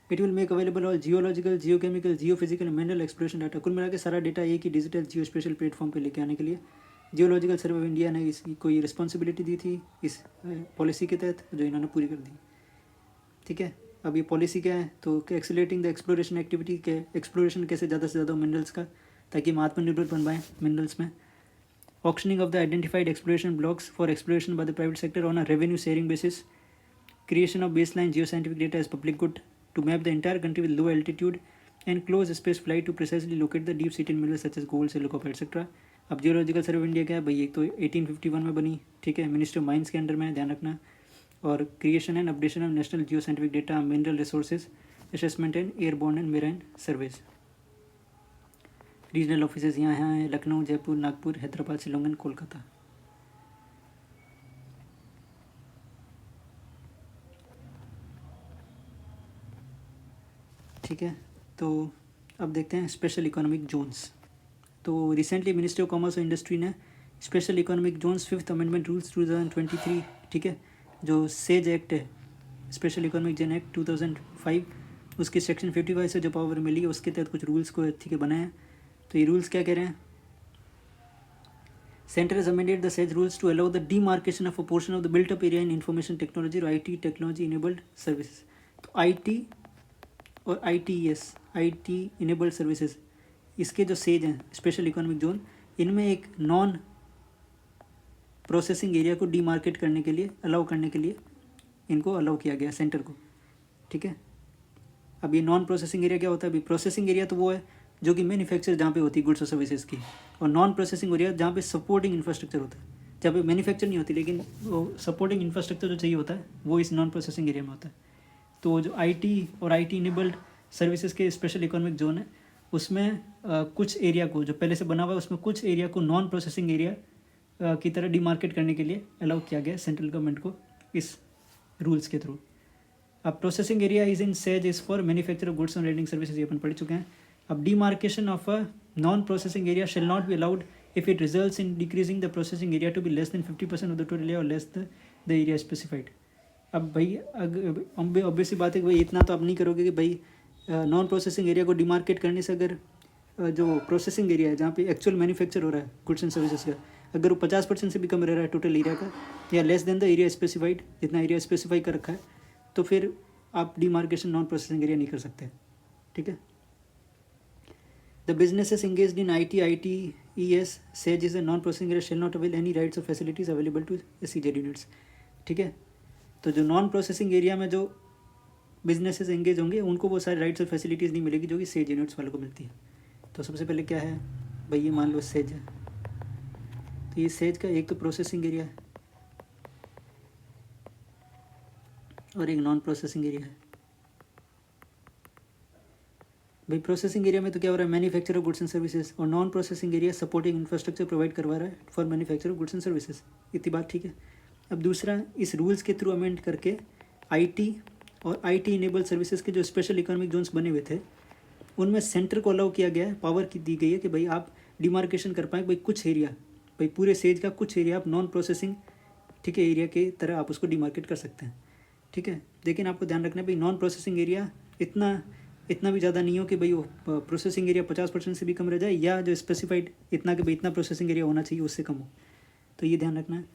It will make available all geological, geochemical, geophysical mineral exploration data. कुल मिला के सारा data एक ही digital जियो special platform पर लेके आने के लिए जियोलॉजिकल सर्वे ऑफ इंडिया ने इसकी कोई रिस्पॉन्सिबिलिटी दी थी इस पॉलिसी के तहत, जो इन्होंने पूरी कर दी, ठीक है। अब ये पॉलिसी क्या है, तो एक्सेलरेटिंग द एक्सप्लोरेशन एक्टिविटी के, एक्सप्लोरेशन कैसे ज़्यादा से ज़्यादा मिनरल्स का, ताकि हम आत्मनिर्भर बन पाएँ मिनरल्स में। Auctioning of the identified exploration blocks for exploration by the private sector on a revenue sharing basis. Creation of baseline geo scientific data as public good to map the entire country with low altitude and close space flight to precisely locate the deep seated minerals such as gold, silver, copper etcetera. अब geological survey of India क्या है भाई, एक तो 1851 में बनी, ठीक है, मिनिस्ट्री ऑफ माइंस के अंडर में, ध्यान रखना। और creation and updation of national Jio scientific data, mineral resources assessment and airborne and marine surveys. Regional offices यहाँ हैं लखनऊ, जयपुर, नागपुर, हैदराबाद, शिलोंग एंड कोलकाता। ठीक है, तो अब देखते हैं स्पेशल इकोनॉमिक जोन्स। तो रिसेंटली मिनिस्ट्री ऑफ कॉमर्स और इंडस्ट्री ने special economic zones 5th amendment rules 2023, ठीक है, जो सेज एक्ट है, स्पेशल इकोनॉमिक जोन एक्ट 2005, उसके सेक्शन 55 से जो पावर मिली है उसके तहत कुछ रूल्स को ठीक है बनाए हैं। तो ये रूल्स क्या कह रहे हैं? Centre has amended the said rules to allow the demarcation of a portion of the built up area in information technology or IT technology enabled services। तो IT और ITES, IT enabled services, इसके जो says हैं special economic zone, इनमें एक non processing area को demarcate करने के लिए, अलाउ करने के लिए इनको अलाउ किया गया सेंटर को। ठीक है, अब ये नॉन प्रोसेसिंग एरिया क्या होता है? अभी प्रोसेसिंग एरिया तो वो है जो कि मैन्युफैक्चर जहाँ पे होती है गुड्स और सर्विसेज की, और नॉन प्रोसेसिंग एरिया जहाँ पे सपोर्टिंग इंफ्रास्ट्रक्चर होता है, जहाँ पे मैन्युफैक्चर नहीं होती लेकिन वो सपोर्टिंग इंफ्रास्ट्रक्चर जो चाहिए होता है वो इस नॉन प्रोसेसिंग एरिया में होता है। तो जो IT और IT इनेबल्ड सर्विसेज के स्पेशल इकोनॉमिक जोन है उसमें कुछ एरिया को जो पहले से बना हुआ है उसमें कुछ एरिया को नॉन प्रोसेसिंग एरिया की तरह डीमार्केट करने के लिए अलाउ किया गया सेंट्रल गवर्नमेंट को इस रूल्स के थ्रू। अब processing area is in SEZ is for manufacture of goods and trading services, ये अपन पढ़ चुके हैं। अब demarcation of a non processing area shall not be allowed if it results in decreasing the processing area to be less than 50% of the total area और less the area specified. अब भाई obviously बात है कि भाई इतना तो आप नहीं करोगे कि भाई नॉन प्रोसेसिंग एरिया को डिमार्केट करने से अगर जो प्रोसेसिंग एरिया है जहाँ पे एक्चुअल मैन्युफैक्चर हो रहा है गुड्स एंड सर्विसेज का, अगर वो 50% से भी कम रह रहा है टोटल एरिया का, या less than the area specified, जितना एरिया स्पेसिफाई कर रखा है, तो फिर आप डिमार्केशन नॉन प्रोसेसिंग एरिया नहीं कर सकते। ठीक है, the businesses engaged in IT, ITES SEZ is a non processing area shall not avail any rights और facilities available to SEZ units. ठीक है, तो जो नॉन प्रोसेसिंग एरिया में जो बिजनेसेस एंगेज होंगे उनको वो सारे राइट्स और फैसिलिटीज़ नहीं मिलेगी जो कि सेज यूनिट्स वालों को मिलती है। तो सबसे पहले क्या है भाई, ये मान लो सेज है, तो ये सेज का एक तो प्रोसेसिंग एरिया है और एक नॉन प्रोसेसिंग एरिया है। भाई प्रोसेसिंग एरिया में तो क्या हो रहा है, manufacture of goods and services, और non processing area supporting infrastructure provide करवा रहा है for manufacture of goods and services. इतनी बात ठीक है। अब दूसरा, इस रूल्स के थ्रू अमेंड करके IT और IT इनेबल सर्विसेज के जो स्पेशल इकोनॉमिक जोन्स बने हुए थे उनमें सेंटर को अलाउ किया गया है, पावर की दी गई है कि भाई आप डिमार्केशन कर पाएँ भाई कुछ एरिया, भाई पूरे सेज का कुछ एरिया आप नॉन प्रोसेसिंग, ठीक है, एरिया के तरह आप उसको डिमार्केट कर सकते हैं। ठीक है, लेकिन आपको ध्यान रखना है भाई नॉन प्रोसेसिंग एरिया इतना भी ज़्यादा नहीं हो कि भाई वो प्रोसेसिंग एरिया 50% से भी कम रह जाए, या जो स्पेसिफाइड इतना कि भाई इतना प्रोसेसिंग एरिया होना चाहिए उससे कम हो, तो ये ध्यान रखना है।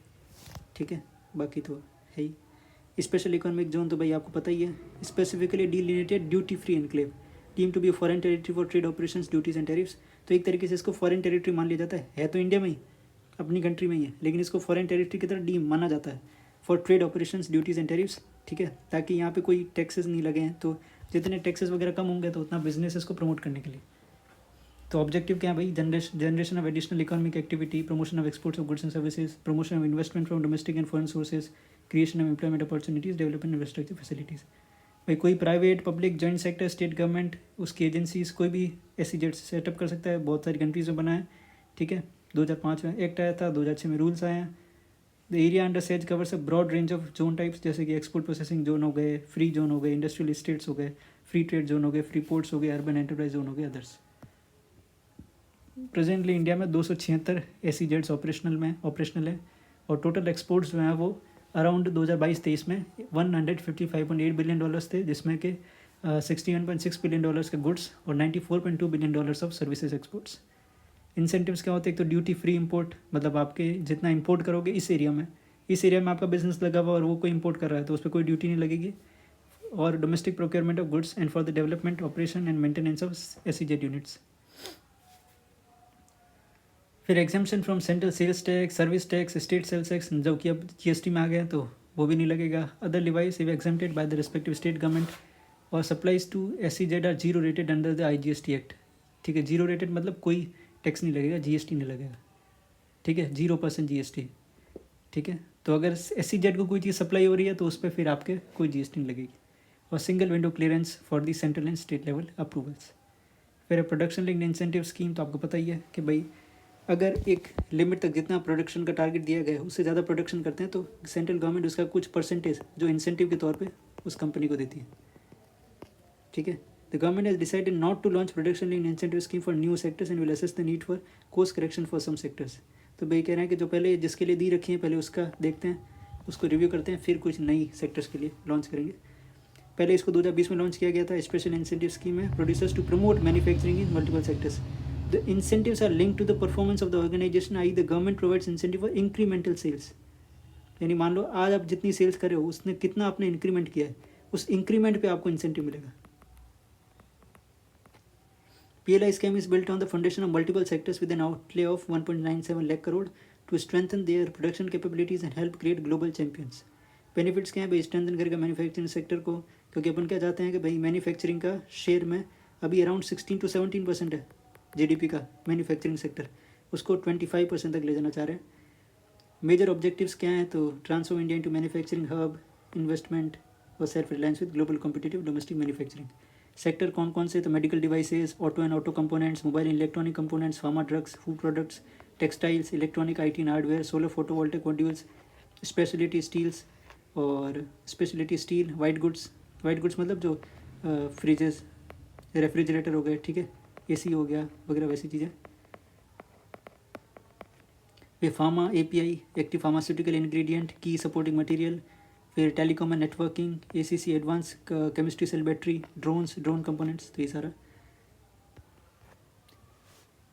ठीक है, बाकी तो है ही। स्पेशल इकोनॉमिक जोन तो भाई आपको पता ही है, specifically delimited duty free enclave deem to be foreign territory for trade operations duties and tariffs. तो एक तरीके से इसको फॉरेन टेरिटरी मान लिया जाता है तो इंडिया में ही, अपनी कंट्री में ही है, लेकिन इसको फॉरेन टेरिटरी की तरह डीम माना जाता है for trade operations duties and tariffs. ठीक है, ताकि यहाँ पे कोई टैक्सेस नहीं लगे हैं, तो जितने टैक्सेस वगैरह कम होंगे तो उतना बिजनेसेस को प्रमोट करने के लिए। तो ऑब्जेक्टिव क्या है भाई, generation of additional economic activity, promotion of exports of goods and services, promotion of investment from domestic and foreign sources, creation of employment opportunities, development infrastructure facilities. भाई कोई private, public, joint sector, state government, उसकी agencies, कोई भी SEZ setup कर सकता है। बहुत सारी कंट्रीज़ में बना है। ठीक है, 2005 में एक्ट आया था, 2006 में रूल्स आए हैं। The area under SEZ covers a broad range of zone types, जैसे कि एक्सपोर्ट प्रोसेसिंग जोन हो गए, फ्री जोन हो गए, इंडस्ट्रियल स्टेट्स हो गए, फ्री ट्रेड जोन हो गए, फ्री पोर्ट्स हो गए, अर्बन एंटरप्राइज जोन हो गए, अदर्स। प्रेजेंटली इंडिया में 276 SEZ ऑपरेशनल है, और टोटल एक्सपोर्ट्स जो हैं वो अराउंड 2022-23 में $155.8 बिलियन थे, जिसमें के $61.6 बिलियन के गुड्स और $94.2 billion of services exports. Incentives क्या होते हैं, एक तो ड्यूटी फ्री इंपोर्ट, मतलब आपके जितना इंपोर्ट करोगे इस एरिया में आपका बिजनेस लगा हुआ और वो कोई इंपोर्ट कर रहा है तो उस पर कोई ड्यूटी नहीं लगेगी। और domestic procurement of goods and for the development, operation and maintenance of SEZ units. फिर exemption from central sales tax, service tax, state sales tax, जो कि अब GST में आ गया तो वो भी नहीं लगेगा। Other device if exempted by the respective state government और supplies to SEZ are zero rated under the IGST act. ठीक है, जीरो रेटेड मतलब कोई टैक्स नहीं लगेगा, GST नहीं लगेगा। ठीक है, 0% GST। ठीक है, तो अगर SEZ को कोई चीज़ सप्लाई हो रही है तो उस पर फिर आपके कोई GST नहीं लगेगी। और single window clearance for the central and state level approvals. फिर प्रोडक्शन लिंक्ड इंसेंटिव स्कीम, तो आपको पता ही है कि भाई अगर एक लिमिट तक जितना प्रोडक्शन का टारगेट दिया गया है उससे ज़्यादा प्रोडक्शन करते हैं तो सेंट्रल गवर्नमेंट उसका कुछ परसेंटेज जो इंसेंटिव के तौर पे उस कंपनी को देती है। ठीक है, the government has decided not to launch production linked incentive scheme for new sectors and will assess the need for course correction for some sectors. तो भाई कह रहे हैं कि जो पहले जिसके लिए दी रखी है पहले उसका देखते हैं, उसको रिव्यू करते हैं, फिर कुछ नई सेक्टर्स के लिए लॉन्च करेंगे। पहले इसको 2020 में लॉन्च किया गया था। स्पेशल इंसेंटिव स्कीम है producers to promote manufacturing in multiple sectors. The incentives are linked to the performance of the organisation, I the government provides incentive for incremental sales. यानी मान लो आज आप जितनी सेल्स कर रहे हो उसने कितना आपने इंक्रीमेंट किया है, उस इंक्रीमेंट पे आपको इंसेंटिव मिलेगा। PLI scheme is built on the foundation of multiple sectors with an outlay of 1.97 lakh crore to strengthen their production capabilities and help create global champions. Benefits क्या है भाई, स्ट्रेंथन करेगा मैन्युफैक्चरिंग सेक्टर को, क्योंकि अपन क्या चाहते हैं कि भाई मैन्युफैक्चरिंग का शेयर में अभी अराउंड 16 to 17% है GDP का मैन्युफैक्चरिंग सेक्टर, उसको 25% तक ले जाना चाह रहे हैं। मेजर ऑब्जेक्टिव्स क्या हैं, तो transform India into manufacturing hub, investment और self reliance with global competitive domestic manufacturing. Sector कौन कौन से, तो medical devices, auto and auto components, mobile electronic components, pharma drugs, food products, textiles, electronic IT and hardware, solar photovoltaic modules, speciality steels और speciality steel, white goods. White goods मतलब जो freezes, refrigerator हो गए, ठीक है, AC हो गया वगैरह वैसी चीज़ें। फिर pharma API, active pharmaceutical ingredient, की सपोर्टिंग मटेरियल, फिर telecom and networking, ACC advance chemistry cell battery, drone components, तो ये सारा।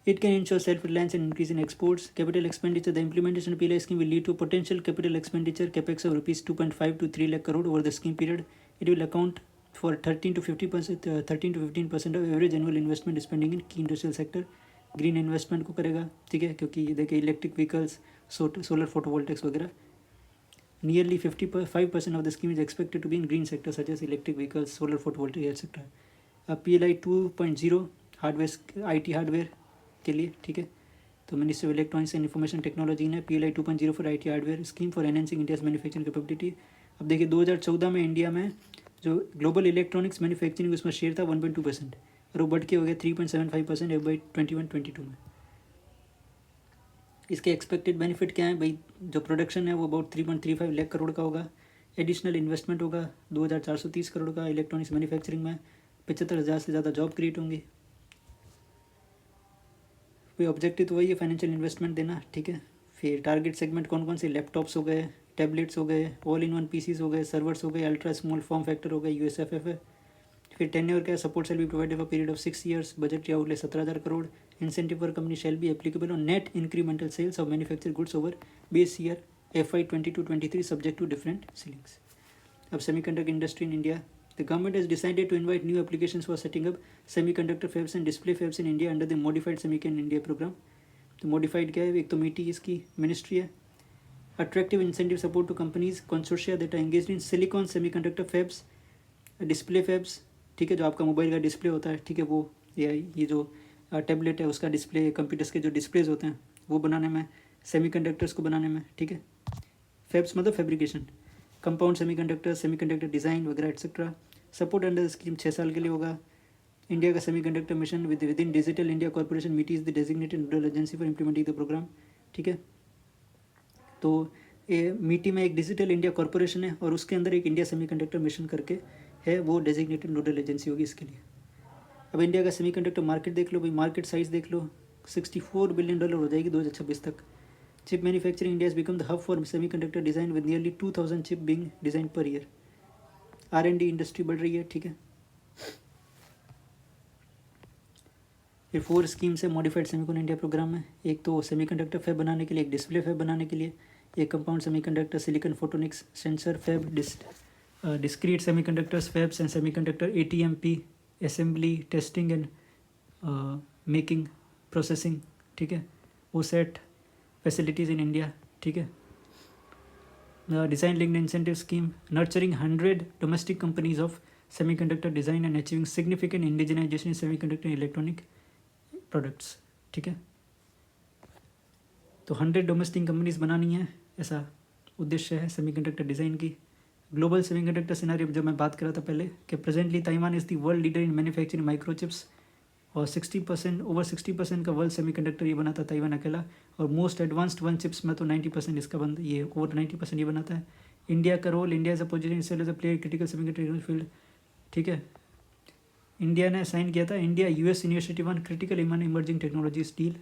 It can ensure self-reliance and increase in exports. Capital expenditure. The implementation of PLI scheme will lead to potential capital expenditure capex of rupees 2.5 to 3 lakh crore over the scheme period. It will account for 13 to 15% of average annual investment spending in key industrial sector. Green investment को करेगा, ठीक है, क्योंकि ये देखिए electric vehicles, solar photovoltaics वगैरह। Nearly 55% of the scheme is expected to be in green sector such as electric vehicles, solar photovoltaic, etc. PLI 2.0 hardware, IT hardware के लिए, ठीक है। तो ministry of electronics and information technology ने PLI 2.0 for IT hardware scheme for enhancing India's manufacturing capability. अब देखिए 2014 में India में जो ग्लोबल इलेक्ट्रॉनिक्स मैन्युफैक्चरिंग उसमें शेयर था 1.2% और वो बढ़ के हो गया 3.75% बाई 21-22 में। इसके एक्सपेक्टेड बेनिफिट क्या है भाई, जो प्रोडक्शन है वो अबाउट 3.35 लाख करोड़ का होगा। एडिशनल इन्वेस्टमेंट होगा 2430 करोड़ का इलेक्ट्रॉनिक्स मैन्युफैक्चरिंग में, 75,000 से ज़्यादा जॉब क्रिएट होंगी। कोई ऑब्जेक्टिव तो वही है, फाइनेंशियल इन्वेस्टमेंट देना, ठीक है। फिर टारगेट सेगमेंट कौन कौन से, लैपटॉप्स हो गए, टैबलेट्स हो गए, ऑल इन वन PCs हो गए, सर्वर्स हो गए, अल्ट्रा स्मॉल फॉर्म फैक्टर हो गए, USFF है। फिर टेन्योर क्या, support shall be provided for period of 6 years, budgetary outlay 17,000 crore. Incentive for company shall be applicable on net incremental sales of manufacture goods over base year FY 22-23 subject to different ceilings. अब semiconductor industry in India, the government has decided to invite new applications for setting up semiconductor fabs and display fabs in India under the modified Semicon India programme. तो modified क्या है, एक तो MeitY इसकी ministry है। Attractive incentive support to companies consortia that are engaged in silicon semiconductor fabs, display fabs, ठीक है, जो आपका मोबाइल का डिस्प्ले होता है, ठीक है, वो ये जो टैबलेट है उसका डिस्प्ले, कंप्यूटर्स के जो डिस्प्लेज होते हैं वो बनाने में, सेमीकंडक्टर्स को बनाने में, ठीक है। फैब्स मतलब फैब्रिकेशन, कंपाउंड सेमीकंडक्टर डिज़ाइन वगैरह एक्सेट्रा। सपोर्ट अंडर स्कीम 6 साल के लिए होगा। इंडिया का semiconductor mission within digital India corporation MeitY is the designated nodal agency for implementing the programme, ठीक है। तो ये मीटी में एक डिजिटल इंडिया कॉर्पोरेशन है और उसके अंदर एक इंडिया सेमीकंडक्टर मिशन करके है, वो डेजिग्नेटेड नोडल एजेंसी होगी इसके लिए। अब इंडिया का सेमीकंडक्टर मार्केट देख लो भाई, मार्केट साइज देख लो, $64 बिलियन हो जाएगी 2026 तक। Chip manufacturing India has become the hub for semiconductor design with nearly 2000 chip being design per year. R&D industry बढ़ रही है, ठीक है। फिर 4 स्कीम्स है मॉडिफाइड सेमीकन इंडिया प्रोग्राम में। एक तो सेमीकंडक्टर फैब बनाने के लिए, एक डिस्प्ले फैब बनाने के लिए, एक compound semiconductor silicon photonics sensor fab, discrete semiconductors fabs and semiconductor ATMP assembly testing and making processing, ठीक है, वो सेट फैसिलिटीज़ इन इंडिया, ठीक है। Design linked incentive scheme nurturing 100 domestic companies of semiconductor design and achieving significant indigenisation in semiconductor electronic products, ठीक है। तो 100 domestic companies बनानी है, ऐसा उद्देश्य है सेमीकंडक्टर डिज़ाइन की। ग्लोबल सेमीकंडक्टर सिनेरियो जो मैं बात कर रहा था पहले कि presently Taiwan is the world leader in manufacturing microchips, और 60% ओवर 60% का वर्ल्ड सेमीकंडक्टर ये बनाता है ताइवान अकेला, और मोस्ट एडवांस्ड वन चिप्स में तो 90% इसका बन ये ओवर 90% ये बनाता है। इंडिया का role, India as a position is as a player critical semiconductor field. ठीक है, इंडिया ने साइन किया था India US initiative on critical emerging technologies deal,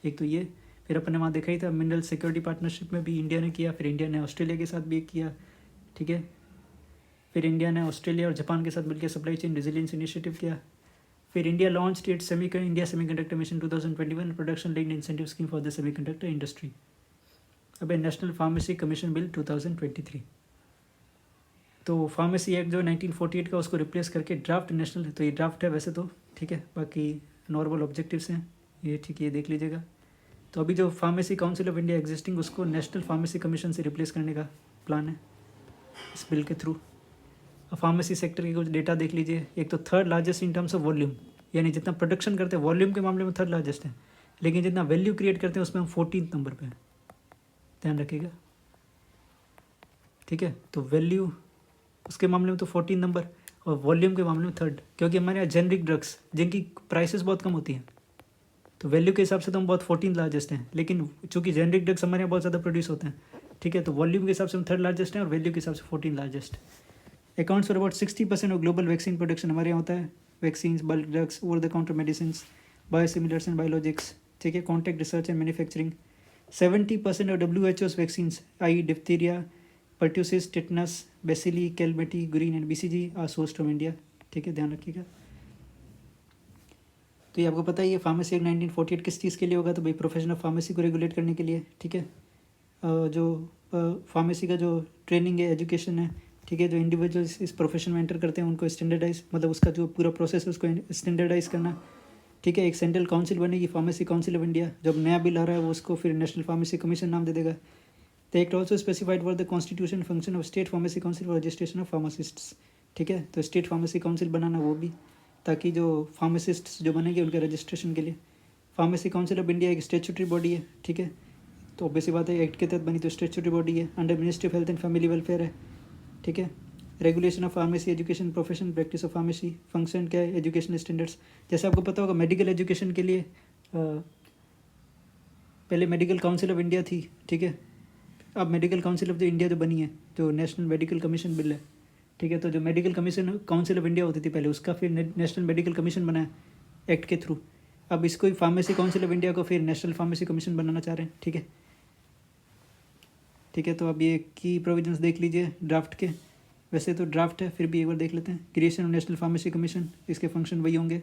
एक तो ये। फिर अपन ने वहाँ देखा ही था मिनरल सिक्योरिटी पार्टनरशिप में भी इंडिया ने किया, फिर इंडिया ने ऑस्ट्रेलिया के साथ भी एक किया। ठीक है, फिर इंडिया ने ऑस्ट्रेलिया और जापान के साथ मिलकर सप्लाई चेन रेजिलियंस इनिशिएटिव किया। फिर India launch its India semiconductor mission 2021 production linked incentive scheme for the semiconductor industry. अब नेशनल फार्मेसी कमीशन बिल 2023, तो फार्मेसी एक्ट जो 1948 का उसको रिप्लेस करके ड्राफ्ट नेशनल, तो ये ड्राफ्ट है वैसे तो। ठीक है, बाकी नॉर्मल ऑब्जेक्टिव्स हैं ये, ठीक है, ये देख लीजिएगा। तो अभी जो pharmacy council of India existing उसको नेशनल फार्मेसी कमीशन से रिप्लेस करने का प्लान है इस बिल के थ्रू। फार्मेसी सेक्टर के कुछ डेटा देख लीजिए। एक तो third largest in terms of volume, यानी जितना प्रोडक्शन करते हैं वॉल्यूम के मामले में थर्ड लार्जेस्ट है, लेकिन जितना वैल्यू क्रिएट करते हैं उसमें हम 14th नंबर पे हैं, ध्यान रखिएगा। ठीक है, तो वैल्यू उसके मामले में तो 14 नंबर, और वॉल्यूम के मामले में थर्ड, क्योंकि हमारे यहाँ जेनरिक ड्रग्स जिनकी प्राइसेस बहुत कम होती हैं, तो वैल्यू के हिसाब से तो हम बहुत 14 लार्जेस्ट हैं, लेकिन चूंकि जेनरिक ड्रग्स हमारे यहाँ बहुत ज़्यादा प्रोड्यूस होते हैं, ठीक है, तो वॉल्यूम के हिसाब से हम थर्ड लार्जेस्ट हैं और वैल्यू के हिसाब से 14 largest. Accounts for about 60% of global vaccine production हमारे यहाँ होता है। Vaccine, bulk drugs, over the counter medicine, biosimilars and biologics. ठीक है, contact research and manufacturing. 70% of WHO vaccine आई diphtheria, pertussis, tetanus, bacilli, Calmette, Guerin and BCG are sourced from India. ठीक है, ध्यान रखिएगा। तो ये आपको पता ही है फार्मेसी एक्ट 1948 किस चीज़ के लिए होगा, तो भाई प्रोफेशन ऑफ फार्मेसी को रेगुलेट करने के लिए। ठीक है, जो फार्मेसी का जो ट्रेनिंग है, एजुकेशन है, ठीक है, जो इंडिविजुअल्स इस प्रोफेशन में एंटर करते हैं उनको स्टैंडर्डाइज, मतलब उसका जो पूरा प्रोसेस है उसको स्टैंडर्डाइज करना। ठीक है, एक सेंट्रल काउंसिल बनेगी फार्मेसी काउंसिल ऑफ इंडिया, जब नया बिल आ रहा है वो उसको फिर नेशनल फार्मेसी कमीशन नाम दे देगा। The act also specified for the constitution function of state pharmacy council for registration of pharmacists. ठीक है, तो स्टेट फार्मेसी काउंसिल बनाना वो भी, ताकि जो फार्मासिस्ट्स जो बनेंगे उनके रजिस्ट्रेशन के लिए। फार्मेसी काउंसिल ऑफ इंडिया एक स्टेचुटरी बॉडी है। ठीक है, तो ऑब्वियसली बात है एक्ट के तहत बनी तो स्टेचुटरी बॉडी है, under ministry of health and family welfare है। ठीक है, regulation of pharmacy education, profession, practice of pharmacy, function क्या है, एजुकेशनल स्टैंडर्ड्स। जैसे आपको पता होगा मेडिकल एजुकेशन के लिए पहले मेडिकल काउंसिल ऑफ इंडिया थी। ठीक है, अब मेडिकल काउंसिल ऑफ इंडिया जो बनी है, जो नेशनल मेडिकल कमीशन बिल है। ठीक है, तो जो medical commission council of India होती थी पहले, उसका फिर नेशनल मेडिकल कमीशन बना है एक्ट के थ्रू। अब इसको ही फार्मेसी काउंसिल ऑफ इंडिया को फिर नेशनल फार्मेसी कमीशन बनाना चाह रहे हैं। ठीक है, ठीक है, तो अब ये की प्रोविजंस देख लीजिए ड्राफ्ट के। वैसे तो ड्राफ्ट है, फिर भी एक बार देख लेते हैं। Creation of national pharmacy commission, इसके फंक्शन वही होंगे।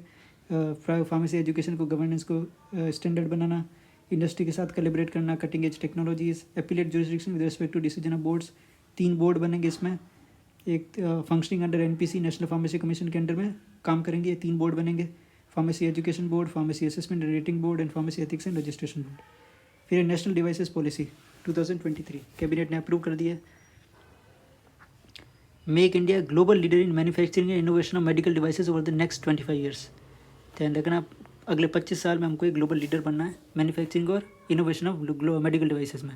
फार्मेसी एजुकेशन को, गवर्नेंस को स्टैंडर्ड बनाना, इंडस्ट्री के साथ कलेबरेट करना, cutting edge technologies, appellate jurisdiction with respect to decision of boards. 3 board बनेंगे इसमें, एक functioning under NPC national pharmacy commission के अंडर में काम करेंगे। ये 3 बोर्ड बनेंगे, pharmacy education board, pharmacy assessment and rating board and pharmacy ethics and registration board. फिर नेशनल डिवाइसेस पॉलिसी 2023 कैबिनेट ने अप्रूव कर दिया है। Make India global leader in manufacturing and innovation of medical devices over the next 25 years. ध्यान रखना, अगले 25 साल में हमको एक ग्लोबल लीडर बनना है मैन्युफैक्चरिंग और इनोवेशन ऑफ मेडिकल डिवाइसेस में।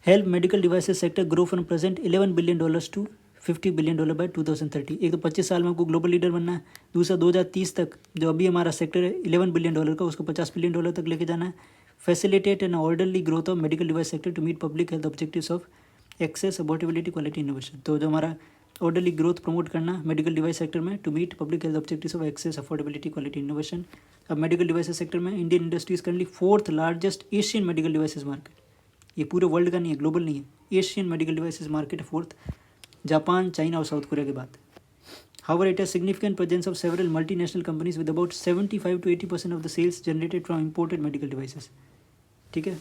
Help medical devices sector grow from present $11 billion to $50 billion by 2030। एक तो 25 साल में हमको ग्लोबल लीडर बनना है। दूसरा 2030 तक जो अभी हमारा सेक्टर है $11 बिलियन का, उसको $50 बिलियन तक लेके जाना है। Facilitate an orderly growth of medical device sector to meet public health objectives of access, affordability, quality, innovation. तो जो हमारा ऑर्डरली ग्रोथ प्रमोट करना मेडिकल डिवाइस सेक्टर में to meet public health objectives of access, affordability, quality, innovation. अब medical devices sector में Indian industries currently 4th largest Asian medical devices market. ये पूरे world का नहीं है, ग्लोबल नहीं है, एशियन मेडिकल डिवाइसेस मार्केट है 4th, जापान, चाइना और साउथ कोरिया के बाद। However, it has significant presence of several multinational companies with about 75 to 80% of the sales generated from imported medical devices. ठीक है,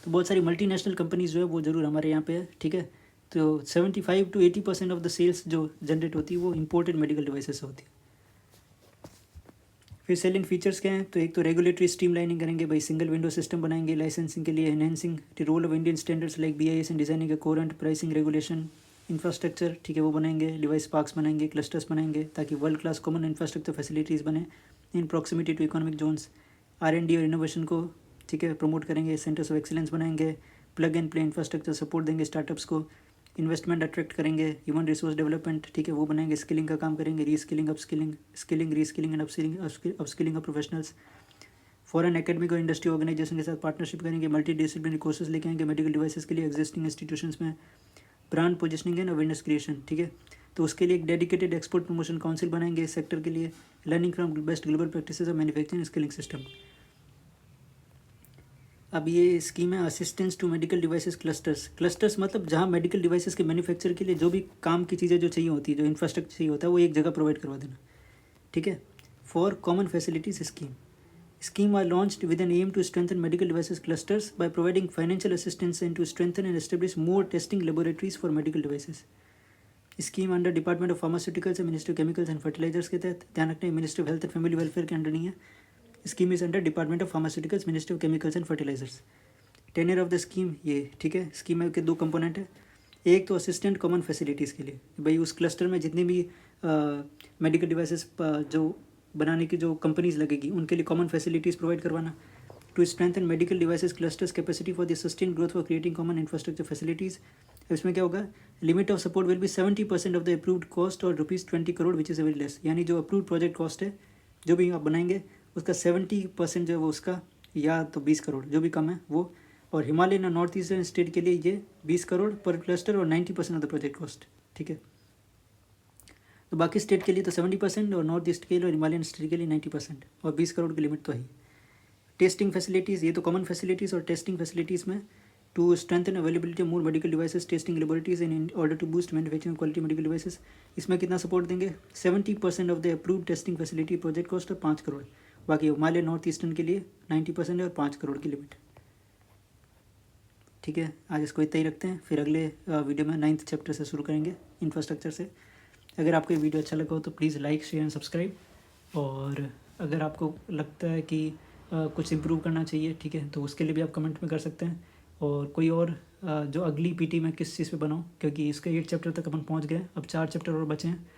तो बहुत सारी मल्टीनेशनल कंपनीज जो है वो ज़रूर हमारे यहाँ पे है। ठीक है, तो 75 to 80% ऑफ द सेल्स जो जनरेट होती है वो इम्पोर्टेड मेडिकल डिवाइसेस से होती है। फिर सेलिंग फीचर्स क्या हैं, तो एक तो रेगुलेटरी स्ट्रीमलाइनिंग करेंगे भाई, सिंगल विंडो सिस्टम बनाएंगे लाइसेंसिंग के लिए, enhancing the role of Indian standards like BIS and designing a coherent pricing regulation. Infrastructure, ठीक है, वो बनाएंगे, डिवाइस पार्क्स बनाएंगे, क्लस्टर्स बनाएंगे, ताकि world class common infrastructure facilities बने in proximity to economic zones. R&D और इनोवेशन को, ठीक है, प्रमोट करेंगे, सेंटर्स ऑफ एक्सीलेंस बनाएंगे, plug and play infrastructure support देंगे स्टार्टअप्स को, इन्वेस्टमेंट अट्रैक्ट करेंगे, ह्यूमन रिसोर्स डेवलपमेंट, ठीक है, वो बनाएंगे, स्किलिंग का काम करेंगे, reskilling upskilling, skilling reskilling and upskilling of professionals, foreign academic और इंडस्ट्री ऑर्गेनाइजेशन के साथ पार्टनरशिप करेंगे, मल्टी डिसिप्लिनरी कोर्सेज लेके आएंगे मेडिकल डिवाइसेस के लिए एग्जिस्टिंग इंस्टीट्यूशंस में, brand positioning and awareness creation, ठीक है, तो उसके लिए एक डेडिकेटेड एक्सपोर्ट प्रमोशन काउंसिल बनाएंगे इस सेक्टर के लिए, learning from best global practices of manufacturing skilling system. अब ये स्कीम है assistance to medical devices clusters. Clusters मतलब जहाँ मेडिकल डिवाइसेस के मैन्युफैक्चर के लिए जो भी काम की चीज़ें जो चाहिए होती है, जो इंफ्रास्ट्रक्चर चाहिए होता है, वो एक जगह प्रोवाइड करवा देना, ठीक है। For common facilities scheme are launched with an aim to strengthen medical devices clusters by providing financial assistance and to strengthen and establish more testing laboratories for medical devices. Scheme under department of pharmaceuticals and ministry of chemicals and fertilisers के तहत, ध्यान रखना है ministry of health and family welfare के under नहीं है, scheme is under department of pharmaceuticals ministry of chemicals and fertilisers. Tenure of the scheme ये, ठीक है, स्कीम है के दो कंपोनेंट है, एक तो असिस्टेंट कॉमन फैसिलिटीज़ के लिए, भाई उस क्लस्टर में जितनी भी मेडिकल डिवाइसेस जो बनाने की जो कंपनीज लगेगी उनके लिए कॉमन फैसिलिटीज़ प्रोवाइड करवाना, to strengthen medical devices clusters capacity for the sustain growth for creating common infrastructure facilities. इसमें क्या होगा, limit of support will be 70% of the approved cost और ₹20 crore which is very less, यानी जो approved project cost है जो भी आप बनाएंगे उसका 70% जो है वो उसका, या तो 20 करोड़ जो भी कम है वो, और हिमालयन और नॉर्थ ईस्टर्न स्टेट के लिए ये 20 करोड़ पर क्लस्टर और 90% ऑफ द प्रोजेक्ट कॉस्ट, ठीक है। तो बाकी स्टेट के लिए तो 70% और नॉर्थ ईस्ट के लिए और हिमालयन स्टेट के लिए 90% और 20 करोड़ की लिमिट तो है। टेस्टिंग फैसिलिटीज़, ये तो कॉमन फैसिलिटीज़ और टेस्टिंग फैसिलिटीज़ में to strengthen availability of more medical devices testing laboratories in order to boost manufacturing quality medical devices. इसमें कितना सपोर्ट देंगे, 70% of the approved testing facility project cost और 5 करोड़, बाकी Himalaya north eastern के लिए 90% और 5 करोड़ की लिमिट, ठीक है। आज इसको इतना ही रखते हैं, फिर अगले वीडियो में 9th चैप्टर से शुरू करेंगे इंफ्रास्ट्रक्चर से। अगर आपको ये वीडियो अच्छा लगा हो तो please like share and subscribe, और अगर आपको लगता है कि कुछ इम्प्रूव करना चाहिए, ठीक है, तो उसके लिए भी आप कमेंट में कर सकते हैं, और कोई और जो अगली पीटी में किस चीज़ पे बनाऊँ, क्योंकि इसके 8 चैप्टर तक अपन पहुंच गए, अब 4 चैप्टर और बचे हैं,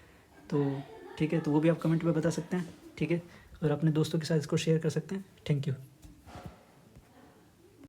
तो ठीक है, तो वो भी आप कमेंट में बता सकते हैं, ठीक है, और अपने दोस्तों के साथ इसको शेयर कर सकते हैं। Thank you.